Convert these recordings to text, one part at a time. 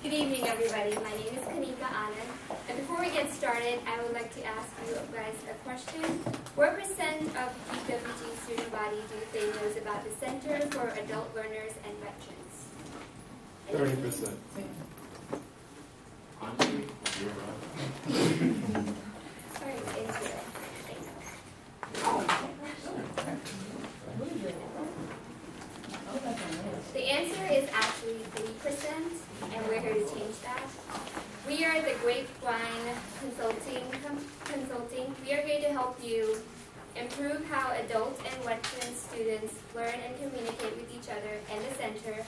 Good evening, everybody. My name is Kanika Anand. And before we get started, I would like to ask you guys a question. What percent of PWG student body do you think knows about the Center for Adult Learners and Veterans? 30%. Honestly, you're right. All right, thank you. The answer is actually 3%, and we're here to change that. We are the Grapevine Consulting. We are here to help you improve how adult and veteran students learn and communicate with each other and the center,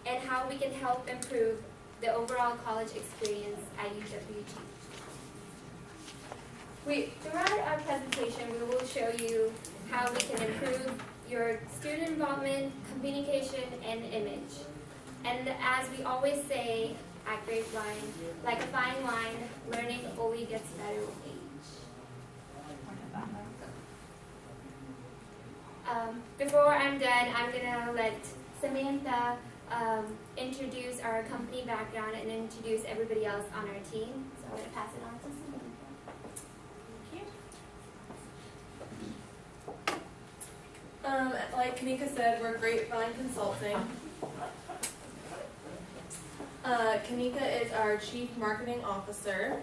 and how we can help improve the overall college experience at UWG. Throughout our presentation, we will show you how we can improve your student involvement, communication, and image. And as we always say at Grapevine, like a fine wine, learning only gets better with age. Before I'm done, I'm gonna let Samantha introduce our company background and introduce everybody else on our team. So I'm gonna pass it on to Samantha. Like Kanika said, we're Grapevine Consulting. Kanika is our Chief Marketing Officer.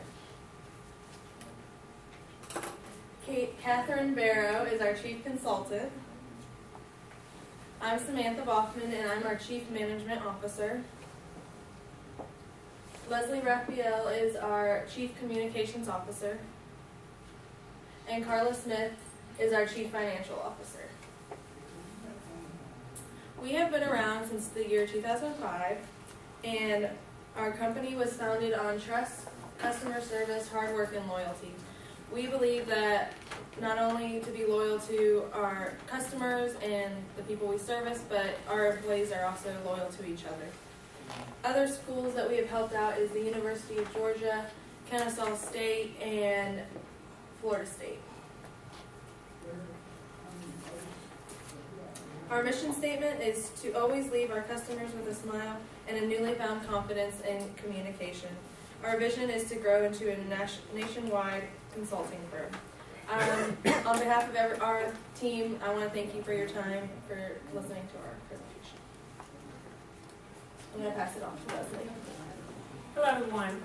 Catherine Barrow is our Chief Consultant. I'm Samantha Boffman, and I'm our Chief Management Officer. Leslie Raphael is our Chief Communications Officer. And Carla Smith is our Chief Financial Officer. We have been around since the year 2005, and our company was founded on trust, customer service, hard work, and loyalty. We believe that not only to be loyal to our customers and the people we service, but our employees are also loyal to each other. Other schools that we have helped out is the University of Georgia, Kennesaw State, and Florida State. Our mission statement is to always leave our customers with a smile and a newly found confidence in communication. Our vision is to grow into a nationwide consulting firm. On behalf of our team, I want to thank you for your time, for listening to our presentation. I'm going to pass it off to Leslie. Hello, everyone.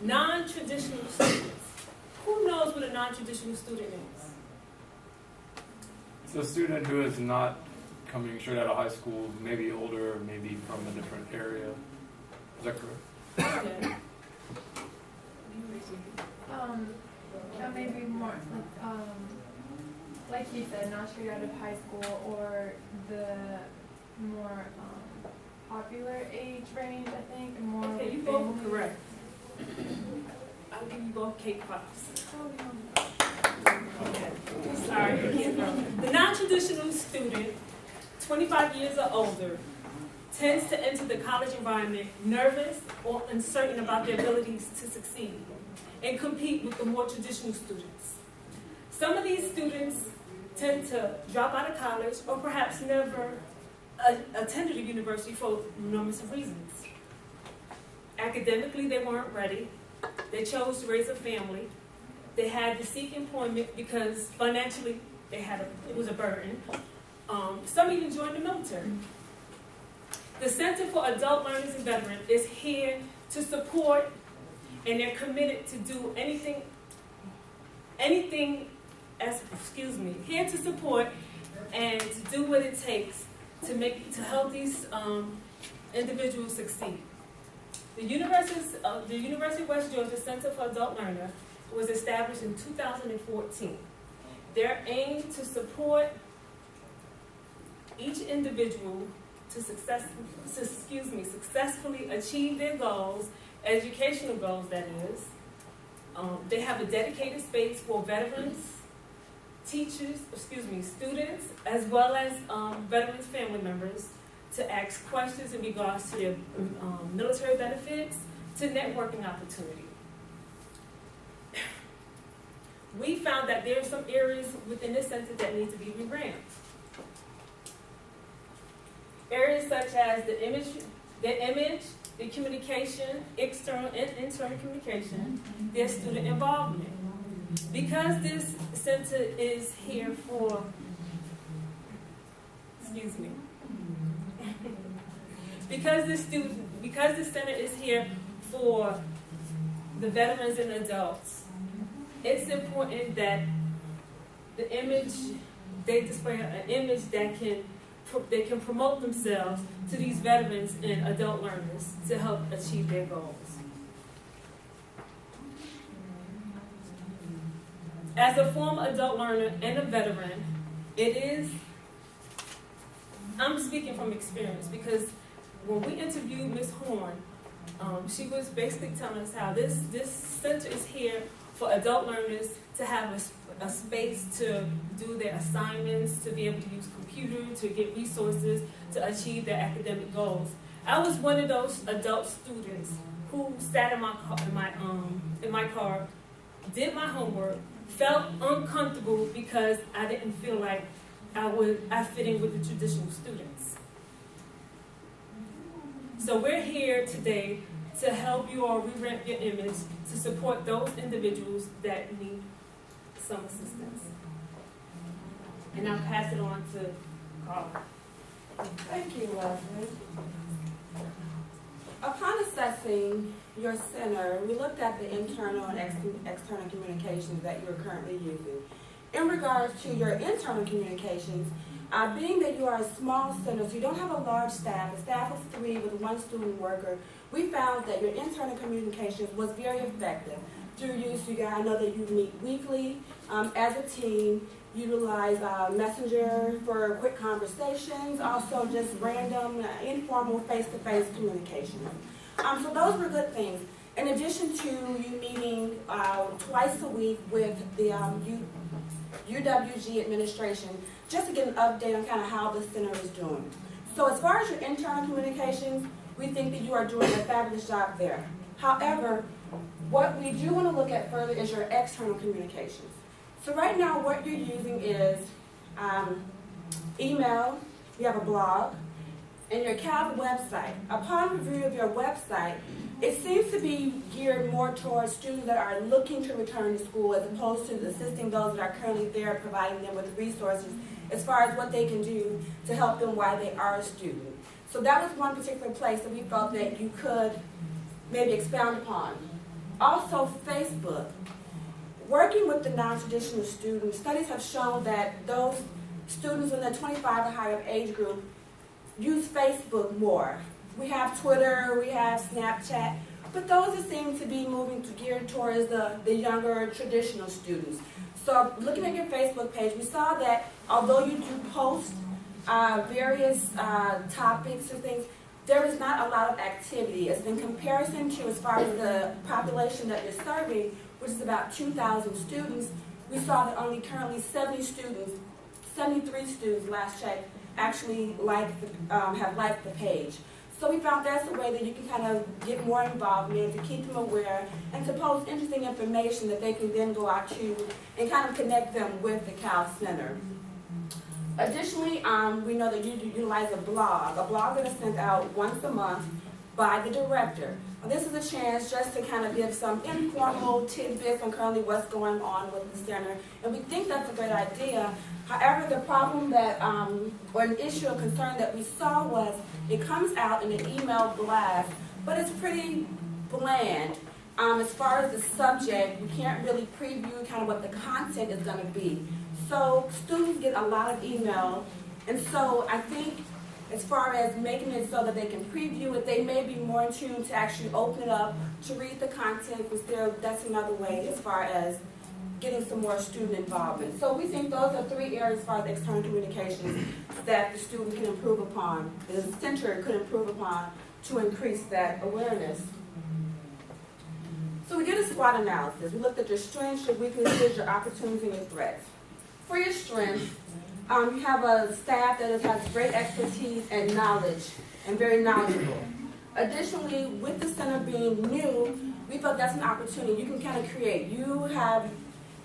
Non-traditional students. Who knows what a non-traditional student is? It's a student who is not coming straight out of high school, maybe older, maybe from a different area. Is that correct? Okay. Maybe more like you said, not straight out of high school, or the more popular age range, I think, and more. Okay, you both are correct. I'll give you both cake pops. Okay. Sorry, the non-traditional student, 25 years or older, tends to enter the college environment nervous or uncertain about their abilities to succeed and compete with the more traditional students. Some of these students tend to drop out of college or perhaps never attended a university for a number of reasons. Academically, they weren't ready. They chose to raise a family. They had to seek employment because financially it was a burden. Some even joined the military. The Center for Adult Learners and Veterans is here to support, and they're committed to do here to support and to do what it takes to help these individuals succeed. The University of West Georgia Center for Adult Learner was established in 2014. Their aim to support each individual to successfully achieve their goals, educational goals that is. They have a dedicated space for veterans, students, as well as veterans' family members to ask questions in regards to their military benefits, to networking opportunity. We found that there are some areas within the center that need to be revamped. Areas such as the image, the communication, communication, external and internal communication, their student involvement. Because this center is here for, excuse me, because this center is here for the veterans and adults, it's important that the image, they display an image that they can promote themselves to these veterans and adult learners to help achieve their goals. As a former adult learner and a veteran, I'm speaking from experience, because when we interviewed Ms. Horn, she was basically telling us how this center is here for adult learners to have a space to do their assignments, to be able to use computer, to get resources, to achieve their academic goals. I was one of those adult students who sat in my car, did my homework, felt uncomfortable because I didn't feel like I fit in with the traditional students. So we're here today to help you all revamp your image, to support those individuals that need some assistance. And I'll pass it on to Carl. Thank you, Leslie. Upon assessing your center, we looked at the internal and external communications that you're currently using. In regards to your internal communications, being that you are a small center, so you don't have a large staff, a staff of 3 with 1 student worker, we found that your internal communications was very effective. Through use, I know that you meet weekly as a team, utilize Messenger for quick conversations, also just random, informal, face-to-face communication. So those were good things. In addition to you meeting twice a week with the UWG administration, just to get an update on kind of how the center is doing. So as far as your internal communications, we think that you are doing a fabulous job there. However, what we do want to look at further is your external communications. So right now what you're using is email, you have a blog, and your CAV website. Upon review of your website, it seems to be geared more towards students that are looking to return to school as opposed to assisting those that are currently there, providing them with resources as far as what they can do to help them while they are a student. So that was one particular place that we felt that you could maybe expound upon. Also, Facebook. Working with the non-traditional students, studies have shown that those students in the 25 or higher age group use Facebook more. We have Twitter, we have Snapchat, but those that seem to be moving to geared towards the younger traditional students. So looking at your Facebook page, we saw that although you do post various topics and things, there is not a lot of activity. As in comparison to as far as the population that you're serving, which is about 2,000 students, we saw that only currently 73 students last check actually have liked the page. So we found that's a way that you can kind of get more involvement, to keep them aware, and to post interesting information that they can then go out to and kind of connect them with the Cal Center. Additionally, we know that you utilize a blog that is sent out once a month by the director. This is a chance just to kind of give some informal tidbits on currently what's going on with the center, and we think that's a great idea. However, the problem that, or an issue of concern that we saw was it comes out in an email blast, but it's pretty bland. As far as the subject, we can't really preview kind of what the content is going to be. So students get a lot of email, and so I think as far as making it so that they can preview it, they may be more in tune to actually open it up, to read the content, because that's another way as far as getting some more student involvement. So we think those are 3 areas as far as external communications that the student can improve upon, the center could improve upon to increase that awareness. So we did a SWOT analysis. We looked at your strengths, your weaknesses, your opportunities, and your threats. For your strengths, you have a staff that has great expertise and knowledge, and very knowledgeable. Additionally, with the center being new, we felt that's an opportunity. You can kind of create.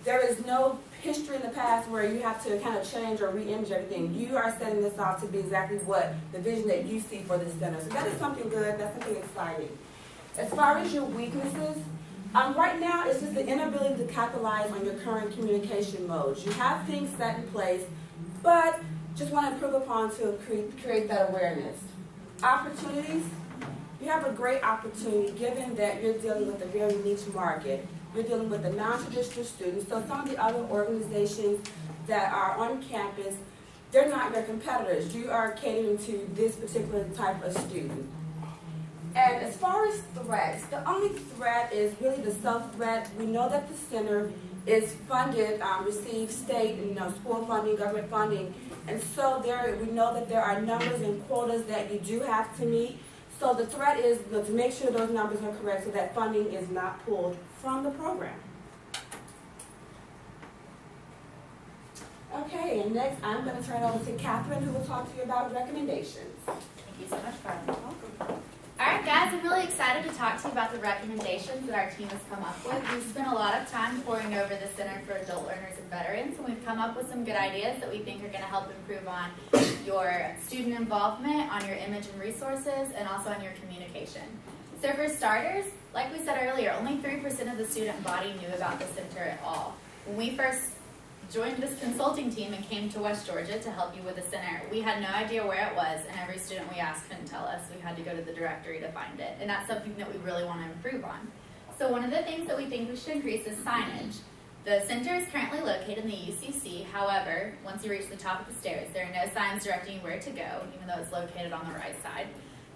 There is no history in the past where you have to kind of change or re-image everything. You are setting this out to be exactly what the vision that you see for this center. So that is something good, that's something exciting. As far as your weaknesses, right now it's just the inability to capitalize on your current communication modes. You have things set in place, but just want to improve upon to create that awareness. Opportunities, you have a great opportunity given that you're dealing with a very niche market. You're dealing with the non-traditional students, so some of the other organizations that are on campus, they're not your competitors. You are catering to this particular type of student. And as far as threats, the only threat is really the self-threat. We know that the center is funded, receives state and school funding, government funding, and so we know that there are numbers and quotas that you do have to meet. So the threat is to make sure those numbers are correct so that funding is not pulled from the program. Okay, and next I'm going to turn it over to Catherine, who will talk to you about recommendations. Thank you so much, Carmen. Alright guys, I'm really excited to talk to you about the recommendations that our team has come up with. We've spent a lot of time poring over the Center for Adult Learners and Veterans, and we've come up with some good ideas that we think are going to help improve on your student involvement, on your image and resources, and also on your communication. So for starters, like we said earlier, only 3% of the student body knew about the center at all. When we first joined this consulting team and came to West Georgia to help you with the center, we had no idea where it was, and every student we asked couldn't tell us. We had to go to the directory to find it, and that's something that we really want to improve on. So one of the things that we think we should increase is signage. The center is currently located in the UCC. However, once you reach the top of the stairs, there are no signs directing you where to go, even though it's located on the right side.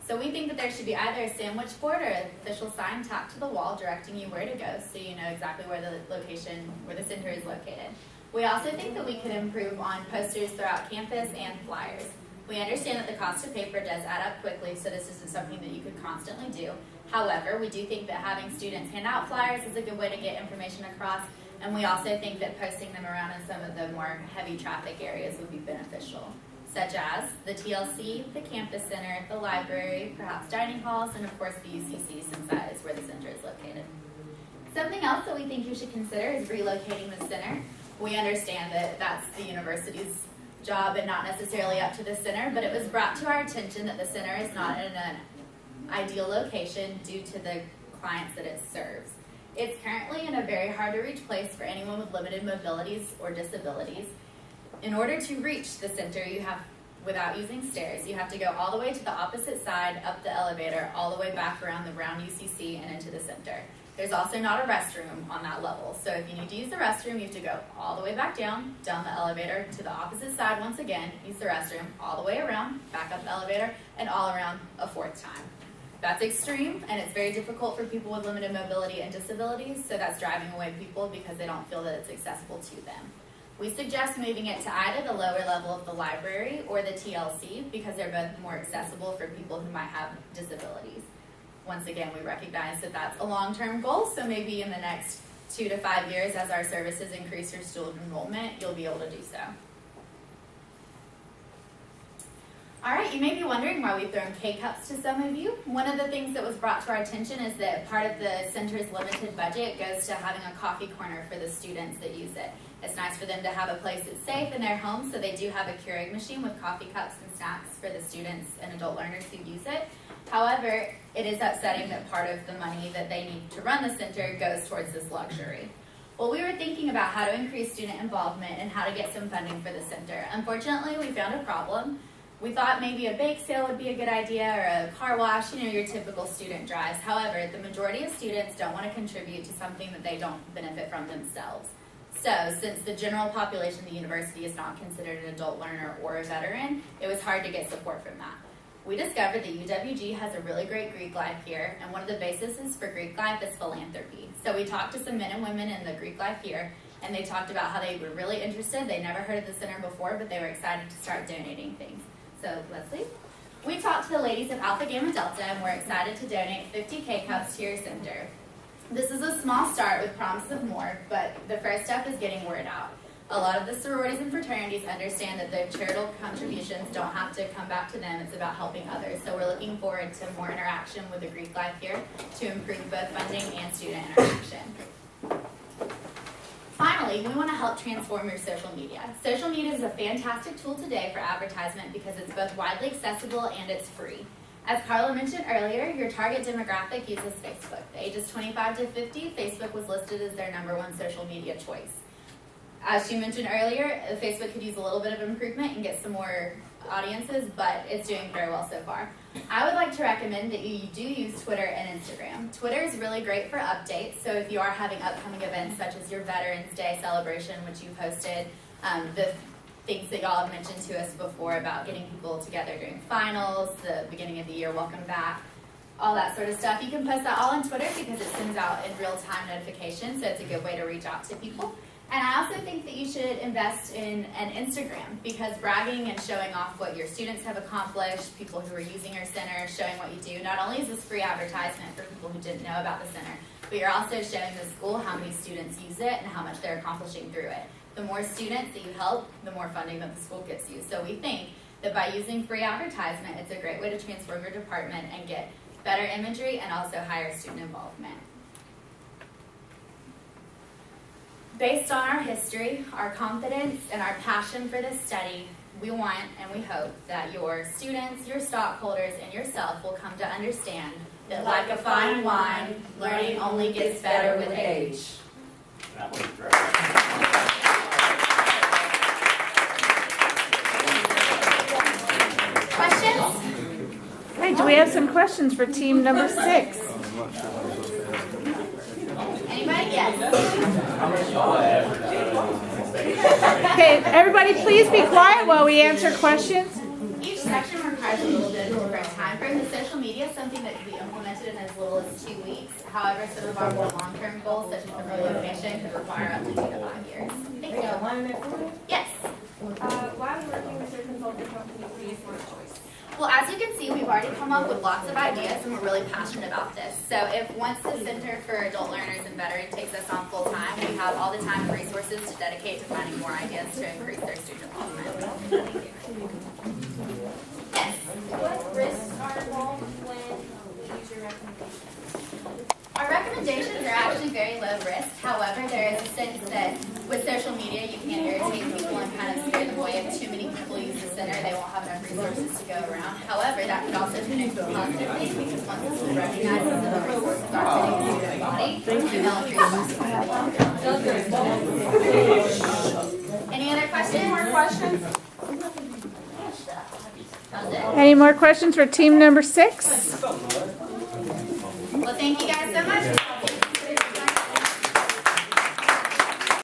So we think that there should be either a sandwich board or an official sign tacked to the wall directing you where to go, so you know exactly where the center is located. We also think that we could improve on posters throughout campus and flyers. We understand that the cost of paper does add up quickly, so this isn't something that you could constantly do. However, we do think that having students hand out flyers is a good way to get information across, and we also think that posting them around in some of the more heavy traffic areas would be beneficial, such as the TLC, the campus center, the library, perhaps dining halls, and of course the UCC, since that is where the center is located. Something else that we think you should consider is relocating the center. We understand that that's the university's job and not necessarily up to the center, but it was brought to our attention that the center is not in an ideal location due to the clients that it serves. It's currently in a very hard to reach place for anyone with limited mobilities or disabilities. In order to reach the center, without using stairs, you have to go all the way to the opposite side, up the elevator, all the way back around the round UCC and into the center. There's also not a restroom on that level, so if you need to use the restroom, you have to go all the way back down the elevator to the opposite side once again, use the restroom, all the way around, back up the elevator, and all around a fourth time. That's extreme, and it's very difficult for people with limited mobility and disabilities, so that's driving away people because they don't feel that it's accessible to them. We suggest moving it to either the lower level of the library or the TLC because they're both more accessible for people who might have disabilities. Once again, we recognize that that's a long-term goal, so maybe in the next 2 to 5 years as our services increase your student enrollment, you'll be able to do so. All right, you may be wondering why we've thrown K-Cups to some of you. One of the things that was brought to our attention is that part of the center's limited budget goes to having a coffee corner for the students that use it. It's nice for them to have a place that's safe in their home, so they do have a Keurig machine with coffee cups and snacks for the students and adult learners who use it. However, it is upsetting that part of the money that they need to run the center goes towards this luxury. Well, we were thinking about how to increase student involvement and how to get some funding for the center. Unfortunately, we found a problem. We thought maybe a bake sale would be a good idea or a car wash, your typical student drives. However, the majority of students don't want to contribute to something that they don't benefit from themselves. So, since the general population of the university is not considered an adult learner or a veteran, it was hard to get support from that. We discovered that UWG has a really great Greek life here, and one of the bases for Greek life is philanthropy. So we talked to some men and women in the Greek life here, and they talked about how they were really interested. They never heard of the center before, but they were excited to start donating things. So, Leslie? We talked to the ladies of Alpha Gamma Delta, and we're excited to donate 50 K-Cups to your center. This is a small start with promise of more, but the first step is getting word out. A lot of the sororities and fraternities understand that their charitable contributions don't have to come back to them, it's about helping others. So we're looking forward to more interaction with the Greek life here to improve both funding and student interaction. Finally, we want to help transform your social media. Social media is a fantastic tool today for advertisement because it's both widely accessible and it's free. As Carla mentioned earlier, your target demographic uses Facebook. The ages 25 to 50, Facebook was listed as their #1 social media choice. As she mentioned earlier, Facebook could use a little bit of improvement and get some more audiences, but it's doing very well so far. I would like to recommend that you do use Twitter and Instagram. Twitter is really great for updates, so if you are having upcoming events such as your Veterans Day celebration, which you posted, the things that y'all have mentioned to us before about getting people together during finals, the beginning of the year, welcome back, all that sort of stuff. You can post that all on Twitter because it sends out in real-time notifications, so it's a good way to reach out to people. And I also think that you should invest in an Instagram because bragging and showing off what your students have accomplished, people who are using your center, showing what you do, not only is this free advertisement for people who didn't know about the center, but you're also showing the school how many students use it and how much they're accomplishing through it. The more students that you help, the more funding that the school gets you. So we think that by using free advertisement, it's a great way to transform your department and get better imagery and also higher student involvement. Based on our history, our confidence, and our passion for this study, we want and we hope that your students, your stockholders, and yourself will come to understand that like a fine wine, learning only gets better with age. That was great. Questions? Hey, do we have some questions for team number 6? Anybody? Yes. Okay, everybody please be quiet while we answer questions. Each section requires a little bit of different time frame. The social media is something that can be implemented in as little as 2 weeks. However, some of our more long-term goals, such as the relocation, could require up to 2 to 5 years. Thank you. Yes. Why working with your consulting company be a smart choice? Well, as you can see, we've already come up with lots of ideas and we're really passionate about this. So if once the Center for Adult Learners and Veterans takes us on full time, we have all the time and resources to dedicate to finding more ideas to increase their student involvement. Yes. What risks are involved when we use your recommendations? Our recommendations are actually very low risk. However, there is a sense that with social media, you can irritate people and kind of scare them away. If too many people use the center, they won't have enough resources to go around. However, that could also turn into a positive thing because once the school recognizes that the resources are sitting in the student body, then they'll increase. Any other questions? More questions? Any more questions for team number 6? Well, thank you guys so much.